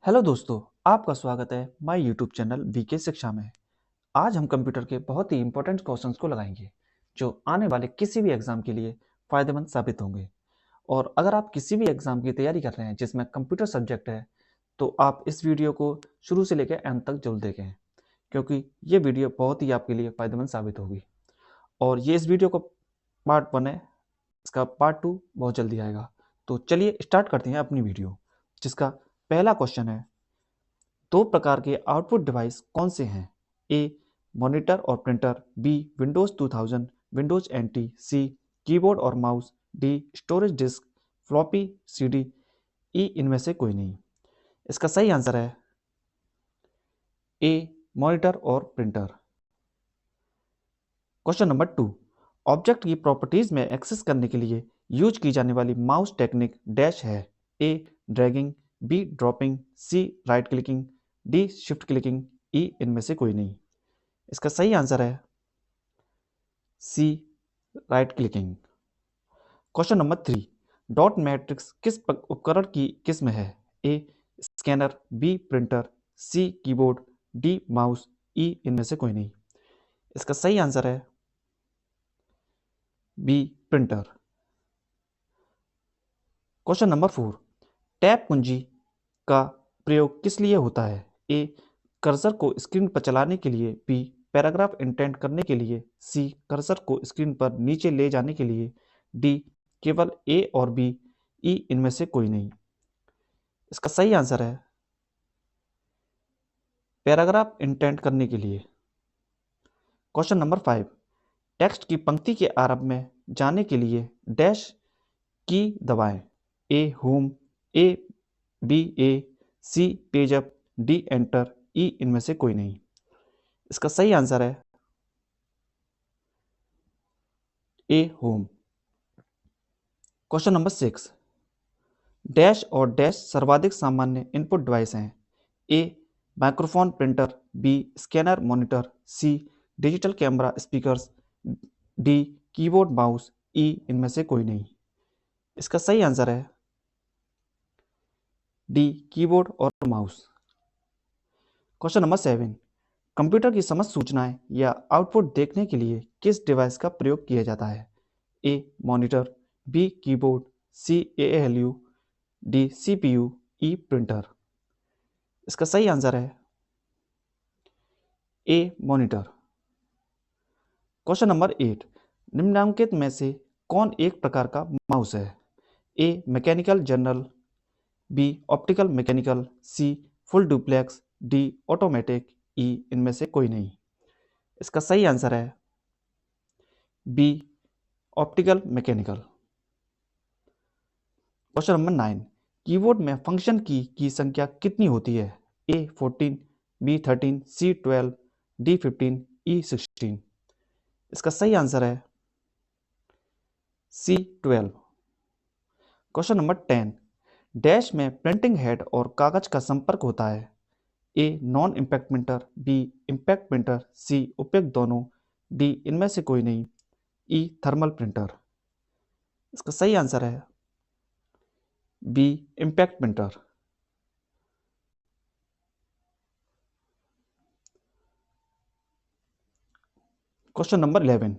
Hello दोस्तों, आपका स्वागत है माय यूट्यूब चैनल वीके शिक्षा में। आज हम कंप्यूटर के बहुत ही इंपॉर्टेंट क्वेश्चंस को लगाएंगे जो आने वाले किसी भी एग्जाम के लिए फ़ायदेमंद साबित होंगे। और अगर आप किसी भी एग्जाम की तैयारी कर रहे हैं जिसमें कंप्यूटर सब्जेक्ट है, तो आप इस वीडियो को शुरू से लेकर एंड तक जरूर देखें, क्योंकि ये वीडियो बहुत ही आपके लिए फ़ायदेमंद साबित होगी। और ये इस वीडियो का पार्ट 1 है, इसका पार्ट 2 बहुत जल्दी आएगा। तो चलिए स्टार्ट करते हैं अपनी वीडियो, जिसका पहला क्वेश्चन है, दो प्रकार के आउटपुट डिवाइस कौन से हैं? ए मॉनिटर और printer, B Windows 2000, Windows NT, C keyboard और mouse, D storage disk, floppy CD, E इनमें से कोई नहीं। इसका सही आंसर है ए मॉनिटर और प्रिंटर। क्वेश्चन नंबर 2, ऑब्जेक्ट की प्रॉपर्टीज में एक्सेस करने के लिए यूज की जाने वाली माउस टेक्निक डैश है? A dragging, B dropping, C right clicking, D shift clicking, E इनमें से कोई नहीं। इसका सही आंसर है C right clicking. Question number 3, dot matrix किस उपकरण की किस्म है? A scanner, B printer, C keyboard, D mouse, E इनमें से कोई नहीं। इसका सही आंसर है B printer. Question number 4, tab कुंजी का प्रयोग किस लिए होता है? ए कर्सर को स्क्रीन पर चलाने के लिए, बी पैराग्राफ इंडेंट करने के लिए, सी कर्सर को स्क्रीन पर नीचे ले जाने के लिए, डी केवल ए और बी, ई इनमें से कोई नहीं। इसका सही आंसर है पैराग्राफ इंडेंट करने के लिए। क्वेश्चन नंबर 5, टेक्स्ट की पंक्ति के आरंभ में जाने के लिए डैश की दबाएं? A home, A B A, C page up, D enter, E इनमें से कोई नहीं। इसका सही आंसर है A home. Question number 6, dash और डैश सर्वाधिक सामान्य इनपुट डिवाइस हैं? A microphone printer, B scanner monitor, C digital camera speakers, D keyboard mouse, E इनमें से कोई नहीं। इसका सही आंसर है डी कीबोर्ड और माउस। क्वेश्चन नंबर 7, कंप्यूटर की समस्त सूचनाएं या आउटपुट देखने के लिए किस डिवाइस का प्रयोग किया जाता है? A monitor, B keyboard, C ALU, D CPU, E printer. इसका सही आंसर है ए मॉनिटर। क्वेश्चन नंबर 8, निम्नलिखित में से कौन एक प्रकार का माउस है? A mechanical general, B optical mechanical, C full duplex, D automatic, E इनमें से कोई नहीं। इसका सही आंसर है B optical mechanical. Question number 9, keyboard में फंक्शन की संख्या कितनी होती है? A 14, B 13, C 12, D 15, E 16। इसका सही आंसर है सी 12। क्वेश्चन नंबर 10, डैश में प्रिंटिंग हेड और कागज का संपर्क होता है? A non impact printer, B impact printer, सी उपयुक्त दोनों, डी इनमें से कोई नहीं, ई थर्मल प्रिंटर। इसका सही आंसर है B impact printer. Question number 11,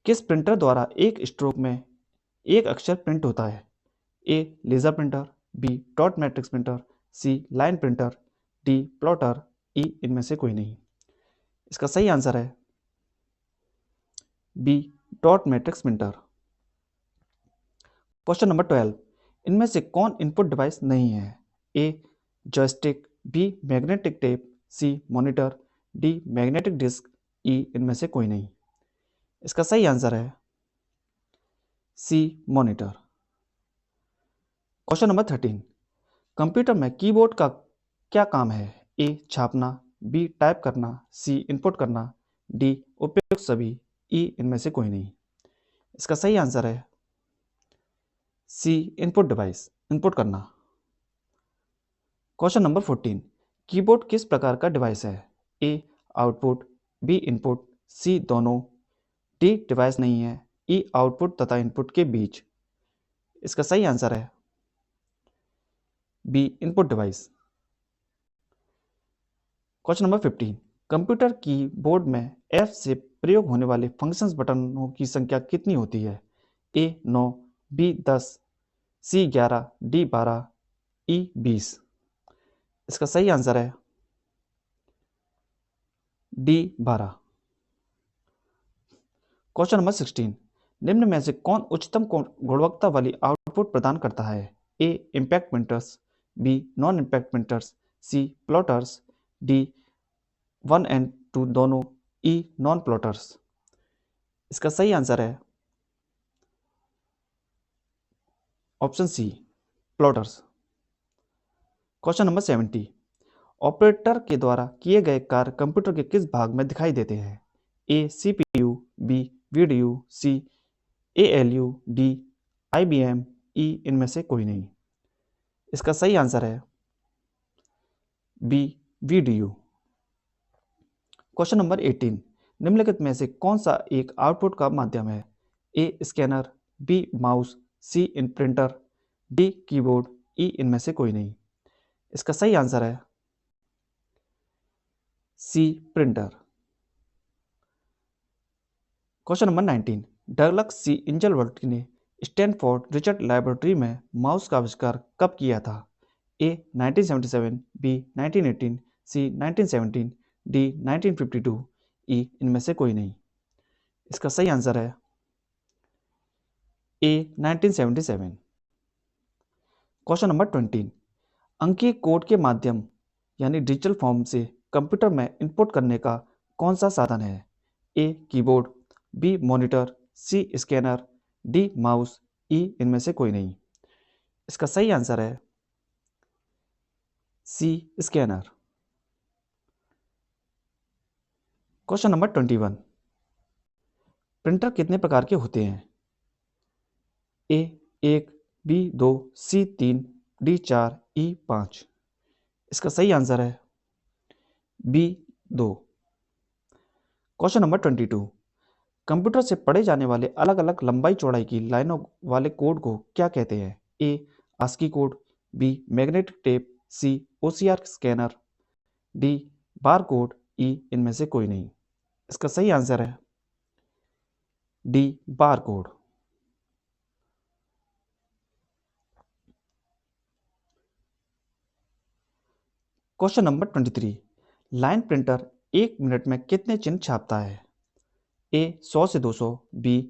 किस प्रिंटर द्वारा एक स्ट्रोक में एक अक्षर प्रिंट होता है? A laser printer, B dot matrix printer, C line printer, D plotter, E इनमें से कोई नहीं। इसका सही आंसर है B dot matrix printer. Question number 12, इनमें से कौन इनपुट डिवाइस नहीं है? A joystick, B magnetic tape, C monitor, D magnetic disk, E इनमें से कोई नहीं। इसका सही आंसर है C monitor. Question number 13, computer में कीबोर्ड का क्या काम है? ए छापना, बी टाइप करना, सी इनपुट करना, डी उपयुक्त सभी, ई इनमें से कोई नहीं। इसका सही आंसर है सी इनपुट डिवाइस, इनपुट करना। क्वेश्चन नंबर 14, कीबोर्ड किस प्रकार का डिवाइस है? ए आउटपुट, बी इनपुट, सी दोनों, डी डिवाइस नहीं है, ई आउटपुट तथा इनपुट के बीच। इसका सही आंसर है B input device. Question number 15, computer keyboard में F से प्रयोग होने वाले फंक्शंस बटनों की संख्या कितनी होती है? A 9, B 10, C 11, D 12, E 20। इसका सही आंसर है D 12। क्वेश्चन नंबर 16, निम्न में से कौन उच्चतम गुणवत्ता वाली आउटपुट प्रदान करता है? A impact printers, B non impact printers, C plotters, D 1 and 2 दोनों, E नॉन प्लॉटर्स। इसका सही आंसर है option C plotters. Question number 70, operator के द्वारा किए गए कार्य कंप्यूटर के किस भाग में दिखाई देते हैं? ए सीपीयू, बी वीडीयू, सी एएलयू, डी आईबीएम, ई इनमें से कोई नहीं। इसका सही आंसर है बी वीडीयू। क्वेश्चन नंबर 18, निम्नलिखित में से कौन सा एक आउटपुट का माध्यम है? A scanner, B mouse, C in printer, D keyboard, ई इनमें से कोई नहीं। इसका सही आंसर है सी प्रिंटर। क्वेश्चन नंबर 19, डगलस सी इंजलवर्थ ने स्टैनफोर्ड रिसर्च लैबोरेटरी में माउस का आविष्कार कब किया था? ए 1977, बी 1918, सी 1917, डी 1952, ई इनमें से कोई नहीं। इसका सही आंसर है ए 1977। क्वेश्चन नंबर 20, अंकीय कोड के माध्यम यानी डिजिटल फॉर्म से कंप्यूटर में इनपुट करने का कौन सा साधन है? A keyboard, B monitor, C scanner, D mouse, E इनमें से कोई नहीं। इसका सही आंसर है C scanner. Question number 21, printer कितने प्रकार के होते हैं? A 1, B 2, C 3, D 4, E 5। इसका सही आंसर है बी 2। क्वेश्चन नंबर 22, कंप्यूटर से पढ़े जाने वाले अलग अलग लंबाई चौड़ाई की लाइनों वाले कोड को क्या कहते हैं? A ASCII code, B magnetic tape, C OCR scanner, D bar code, E इनमें से कोई नहीं। इसका सही आंसर है D bar code. Question number 23, line printer 1 minute में कितने चिन्ह छापता है? ए 100 से 200, बी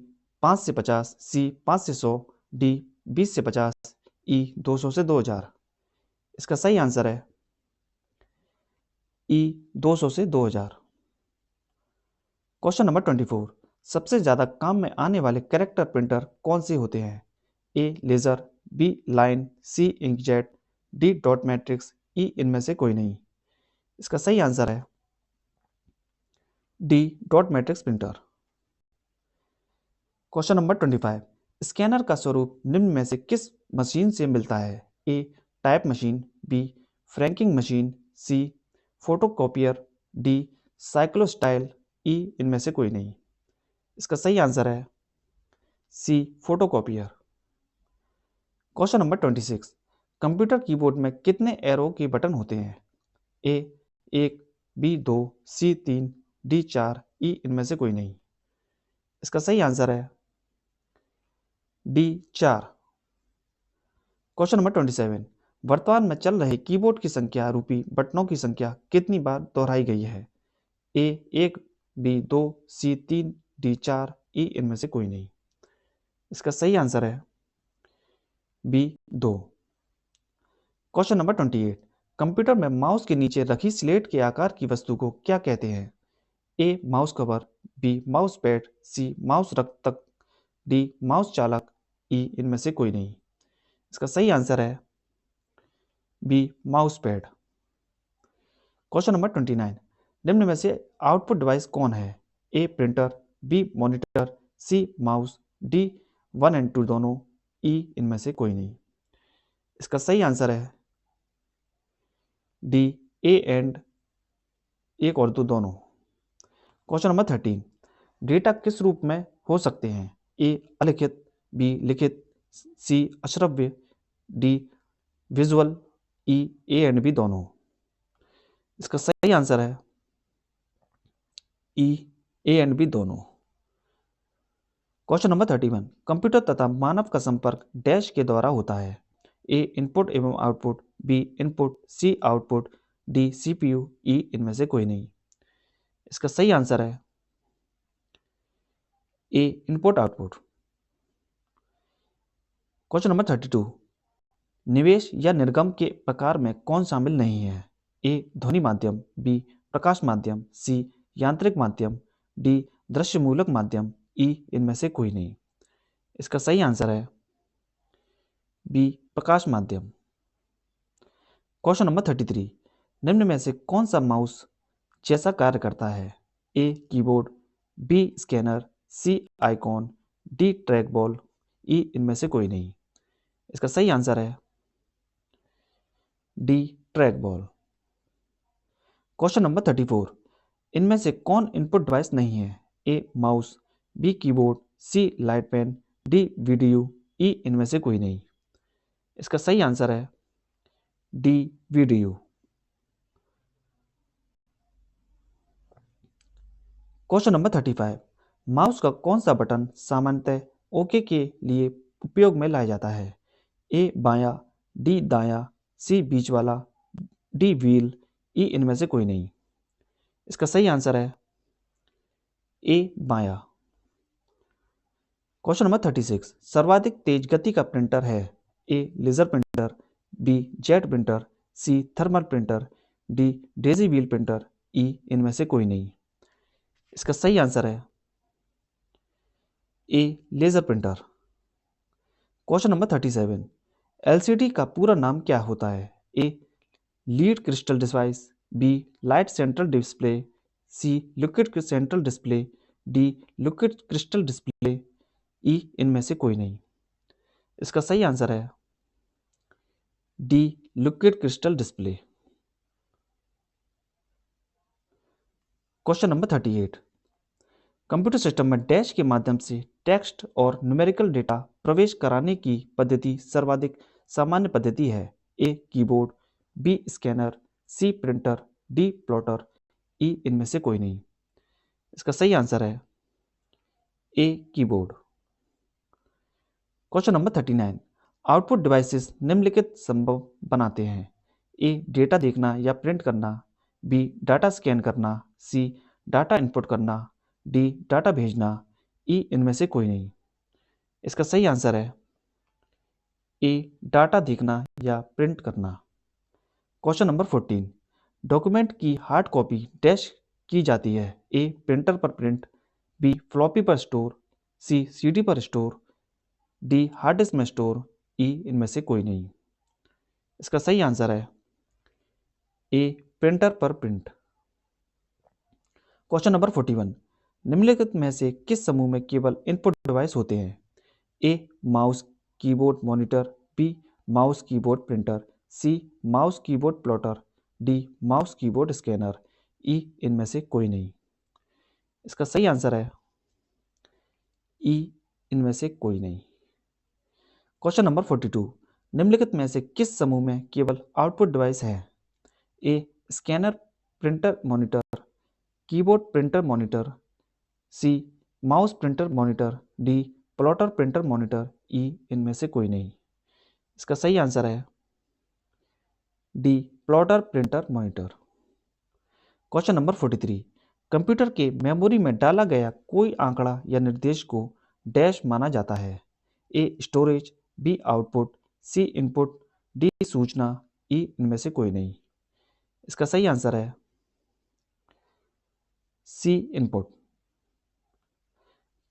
5 से 50, सी 5 से 100, डी 20 से 50, ई 200 से 2000। इसका सही आंसर है ई 200 से 2000। क्वेश्चन नंबर 24, सबसे ज़्यादा काम में आने वाले कैरेक्टर प्रिंटर कौन से होते हैं? ए लेज़र, बी लाइन, सी इंकजेट, डी डॉट मैट्रिक्स, ई इनमें से कोई नहीं। इसका सही आंसर है D dot matrix printer. Question number 25, scanner का स्वरूप निम्न में से किस मशीन से मिलता है? A type machine, B franking machine, C photocopier, D cyclostyle, E इनमें से कोई नहीं। इसका सही आंसर है C photocopier. Question number 26, computer keyboard में कितने एरो के बटन होते हैं? ए 1, बी 2, सी 3, डी 4, ई इनमें से कोई नहीं। इसका सही आंसर है डी 4। क्वेश्चन नंबर 27, वर्तमान में चल रहे कीबोर्ड की संख्या रूपी बटनों की संख्या कितनी बार दोहराई गई है? ए 1, बी 2, सी 3, डी 4, ई इनमें से कोई नहीं। इसका सही आंसर है बी 2। क्वेश्चन नंबर 28, कंप्यूटर में माउस के नीचे रखी स्लेट के आकार की वस्तु को क्या कहते हैं? A mouse cover, B mouse pad, C mouse रक्षक, डी माउस चालक, ई इनमें से कोई नहीं। इसका सही आंसर है B mouse pad. Question number 29, निम्न में से आउटपुट डिवाइस कौन है? A printer, B monitor, C mouse, D 1 and 2 दोनों, ई इनमें से कोई नहीं। इसका सही आंसर है डी ए एंड 1 और 2 दोनों। क्वेश्चन नंबर 13, डेटा किस रूप में हो सकते हैं? ए अलिखित, बी लिखित, सी अश्रव्य, D visual, E A and B दोनों। इसका सही आंसर है ई, ए एंड बी दोनों। क्वेश्चन नंबर 31, कंप्यूटर तथा मानव का संपर्क डैश के द्वारा होता है। ए इनपुट एवं output, B input, C output, D CPU, E इनमें से कोई नहीं। इसका सही आंसर है A input output. Question number 32, निवेश या निर्गम के प्रकार में कौन शामिल नहीं है। ए ध्वनि माध्यम, बी प्रकाश माध्यम, सी यांत्रिक माध्यम, डी दृश्यमूलक माध्यम, ई इनमें से कोई नहीं। इसका सही आंसर है बी प्रकाश माध्यम। क्वेश्चन नंबर 33, निम्न में से कौन सा माउस जैसा कार्य करता है। A keyboard, B scanner, C icon, D track ball, E इनमें से कोई नहीं। इसका सही आंसर है D track ball. Question number 34, इनमें से कौन इनपुट डिवाइस नहीं है। A mouse, B keyboard, C light pen, D video, E इनमें से कोई नहीं। इसका सही आंसर है D video. Question number 35, mouse का कौन सा बटन सामान्यतः ओके के लिए उपयोग में लाया जाता है। ए बायां, डी दायां, सी बीच वाला, डी व्हील, ई इनमें से कोई नहीं। इसका सही आंसर है ए बायां। क्वेश्चन नंबर 36, सर्वाधिक तेज गति का प्रिंटर है। A laser printer, B jet printer, C thermal printer, D daisy wheel printer, E इनमें से कोई नहीं। इसका सही आंसर है A laser printer. Question number 37, LCD का पूरा नाम क्या होता है। A lead crystal device, B light central display, C liquid central display, D liquid crystal display, E इनमें से कोई नहीं। इसका सही आंसर है D liquid crystal display. Question number 38, computer system में डैश के माध्यम से टेक्स्ट और न्यूमेरिकल डेटा प्रवेश कराने की पद्धति सर्वाधिक सामान्य पद्धति है। A keyboard, B scanner, C printer, D plotter, E इनमें से कोई नहीं। इसका सही आंसर है A keyboard. Question number 39, output devices निम्नलिखित संभव बनाते हैं। ए डेटा देखना या प्रिंट करना, बी डाटा स्कैन करना, सी डाटा इनपुट करना, डी डाटा भेजना, ई इनमें से कोई नहीं। इसका सही आंसर है ए डाटा देखना या प्रिंट करना। क्वेश्चन नंबर 14, डॉक्यूमेंट की हार्ड कॉपी डैश की जाती है। ए प्रिंटर पर प्रिंट, बी फ्लॉपी पर स्टोर, सी सीडी पर स्टोर, डी हार्ड डिस्क में स्टोर, ई इनमें से कोई नहीं। इसका सही आंसर है ए प्रिंटर पर प्रिंट। क्वेश्चन नंबर 41, निम्नलिखित में से किस समूह में केवल इनपुट डिवाइस होते हैं। A mouse keyboard monitor, B mouse keyboard printer, C mouse keyboard plotter, D mouse keyboard scanner, E इनमें से कोई नहीं। इसका सही आंसर है ई इनमें से कोई नहीं। क्वेश्चन नंबर 42, निम्नलिखित में से किस समूह में केवल आउटपुट डिवाइस है। A scanner printer monitor, keyboard printer monitor, C mouse printer monitor, D plotter printer monitor, E इनमें से कोई नहीं। इसका सही आंसर है D plotter printer monitor. Question number 43, computer के मेमोरी में डाला गया कोई आंकड़ा या निर्देश को डैश माना जाता है। A storage, B output, C input, D सूचना, ई इनमें से कोई नहीं। इसका सही आंसर है C input.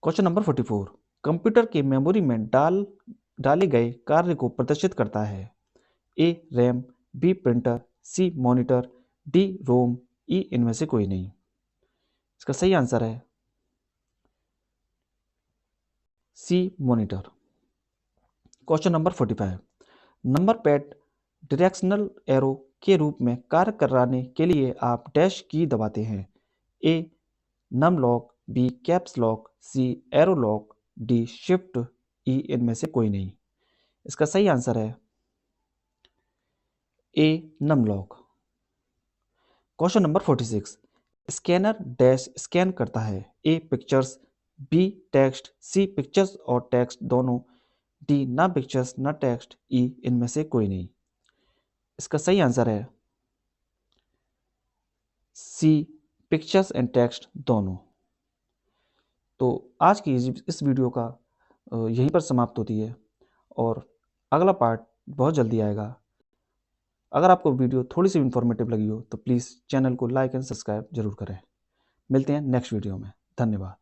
Question number 44, computer के मेमोरी में डाले गए कार्य को प्रदर्शित करता है। A RAM, B printer, C monitor, D ROM, E इनमें से कोई नहीं। इसका सही आंसर है C monitor. Question number 45, number pad directional arrow के रूप में कार्य कराने के लिए आप डैश की दबाते हैं। A num lock, B caps lock, C arrow lock, D shift, E इनमें से कोई नहीं। इसका सही आंसर है A num lock. Question number 46, scanner dash scan करता है A pictures, B text, C pictures और टेक्स्ट दोनों, डी ना पिक्चर्स ना टेक्स्ट, ई इनमें से कोई नहीं। इसका सही आंसर है सी पिक्चर्स एंड टेक्स्ट दोनों। तो आज की इस वीडियो का यहीं पर समाप्त होती है और अगला पार्ट बहुत जल्दी आएगा। अगर आपको वीडियो थोड़ी सी इन्फॉर्मेटिव लगी हो तो प्लीज़ चैनल को लाइक एंड सब्सक्राइब जरूर करें। मिलते हैं नेक्स्ट वीडियो में। धन्यवाद।